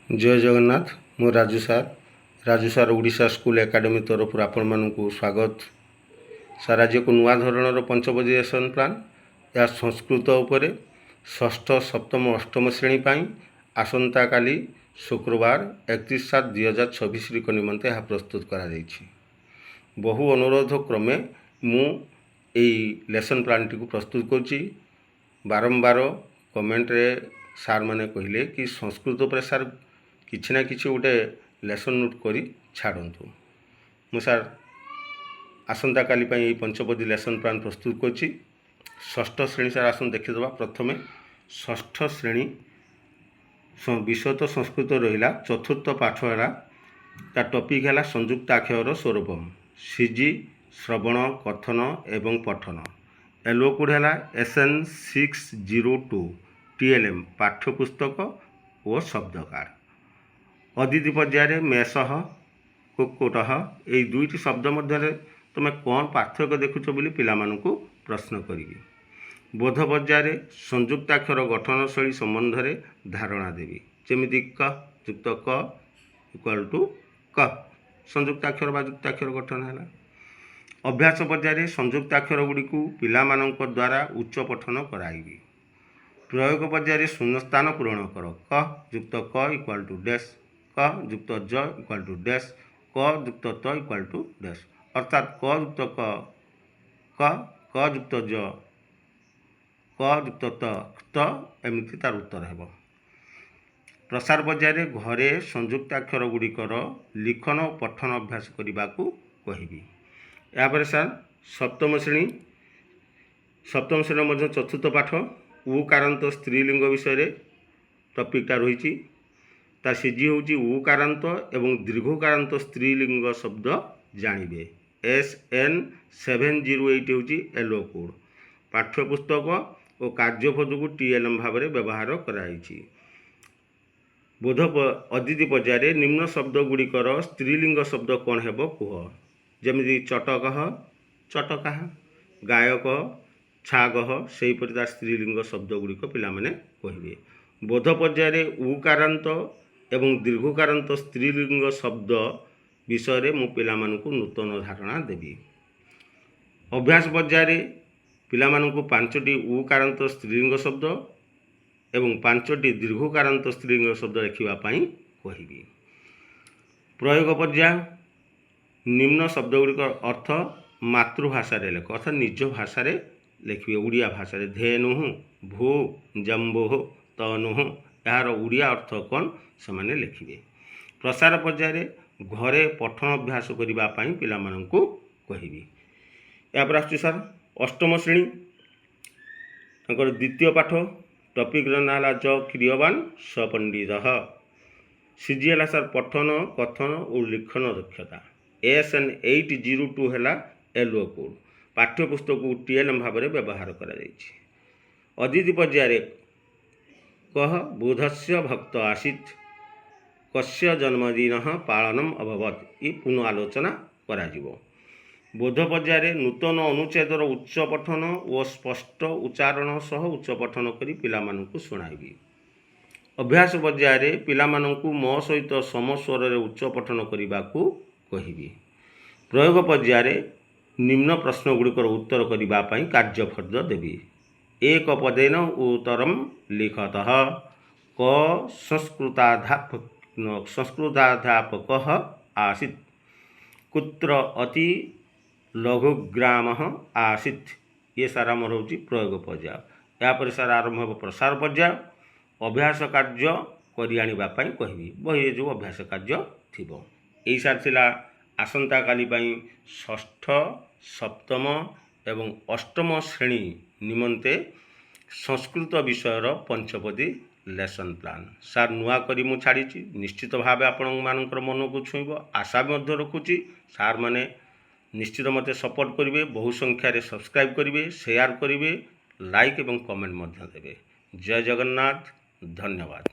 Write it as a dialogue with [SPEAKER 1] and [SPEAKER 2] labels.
[SPEAKER 1] जय जगन्नाथ। मो राजू सार ओडिशा स्कूल एकाडेमी तरफ आपण मानू स्वागत। सार आज एक नुआ धरणर पंचपदी लेसन प्लान या संस्कृत उपरे षष्ठ सप्तम अष्टम श्रेणी पाई आसंता काली शुक्रवार 31/7/2026 निमंते यह प्रस्तुत करा जायछि। बहु अनुरोध क्रमे मु लेसन प्लान टी प्रस्तुत करछि। बारंबार कमेंट रे सार माने कहले कि संस्कृत पर सार किछि ना किछि गोटे लेसन नोट करी छाड़तु। मु सार आसंता काली पई पंचपदी लेसन प्लान प्रस्तुत करछि। षष्ठ श्रेणी सार आसन देखिदेवा। प्रथमे षष्ठ श्रेणी विषय तो संस्कृत रहिला। चतुर्थ पाठ है ता टॉपिक है संयुक्ताक्षर स्वरूपम सीजी श्रवण कथन एवं पठन। एलो कोड है SN 602 TLM पाठ्यपुस्तक और शब्दकार। अदिति पर्याय मेषः कुक्कुटः ये दुईटी शब्द मध्य तुम कौन पार्थक्य देखुच बोली पिलामानंकु प्रश्न करी। बोध पर्याय संयुक्ताक्षर गठन शैली संबंध में धारणा देवी। जमीती क युक्त क इक्वल टू क संयुक्ताक्षर बा युक्ताक्षर गठन है। अभ्यास पर्याय संयुक्ताक्षर गुड़िकु पिलामानंक द्वारा उच्च पठन कराइबी। प्रयोग पर्याय शून्यस्थान पूरण कर। क युक्त क इक्वल टू डैश, क युक्त ज इक्वल टू डैश, क युक्त त इक्वल टू डैश। अर्थात क युक्त क युक्त ज, क युक्त त एमती तार उत्तर है। प्रसार पर्याय घरे संयुक्ताक्षर गुड़िकर लिखन और पठन अभ्यास करने को कहबी। यापर सार सप्तम श्रेणी मध्य चतुर्थ पाठ उकारांत स्त्रीलिंग विषय टॉपिकटा रही। ता सीजी हूँ उकारांत एवं दीर्घकारांत स्त्रीलिंग शब्द जानिबे। SN 708 हूँ एलो कोड। पाठ्यपुस्तक और कार्यपद को TLM भाव में व्यवहार कराई। बोध अदिति पर्याय निम्न शब्द गुड़िकर स्त्रीलिंग शब्द कौन है कह। जमी चटक चटका, गायक छाग से स्त्रीलिंग शब्द गुड़िक पिला माने कहिबे। बोध पर्याय उकारांत एवं दीर्घकारांत स्त्रीलिंग शब्द विषय मु पिलामानंकु नूतन धारणा देवी। अभ्यास पर्याय पिलामानंकु 5टी उकारांत स्त्रीलिंग शब्द एवं 5टी दीर्घकारांत स्त्रीलिंग शब्द लिखिबा पई कहिबी। प्रयोग पर्याय निम्न शब्द गुड़िक अर्थ मातृभाषा लेख अर्थात निज भाषा लिखिए। उड़िया भाषा धेनु भू जम्बो तनु यार उड़िया अर्थ कौन से लिखिए। प्रसार पर्याय घरे पठन अभ्यास करने पिलामानंकु कहबी। यापर आसुची सार अष्टम श्रेणी द्वितीय पाठ टॉपिक ना ज क्रियवान स पंडित। सीजी है सार पठन कथन और लिखन दक्षता। SN 802 है एलो कोड। पाठ्यपुस्तक को TLM भाव में व्यवहार कर। अदिति पर्याय कह बुधस्य भक्त आसीत कस्य जन्मदिन पालनम अभवत ये पुनः आलोचना करा। बोध पर्याय नूतन अनुच्छेदर उच्च पठन और स्पष्ट उच्चारण सह उच्च पठन करी पिलामानंकु सुनाइबी। अभ्यास पर्याय पिलामानंकु मो सहित समस्वर रे उच्च पठन करने को कहबी। प्रयोग पर्याय निम्न प्रश्न गुड़िकर उत्तर करने कार्यफल देवी। एक पदेन उत्तरम लिखतः क संस्कृताध्यापक आसीत् कुत्र अति लघुग्राम आसीत्। ये सारा मोर हूँ प्रयोग पर्याय। यापर सार आरंभ हो प्रसार पर्याय अभ्यास कार्य कर कहबी। बही जो अभ्यास कार्य थी यही सार थिला आसंता काली पई षष्ठ सप्तम एवं अष्टम श्रेणी निमंते संस्कृत विषयर पंचपदी लेसन प्लान। सार नुआ करी मु छाड़ी निश्चित भाव आपण मानकर मन को छुईब आशा मध्य रखुची। सार माने निश्चित मते सपोर्ट करेंगे, बहु संख्यार सब्सक्राइब करेंगे, शेयर करेंगे, लाइक एवं कमेंट मध्य देवे। जय जगन्नाथ। धन्यवाद।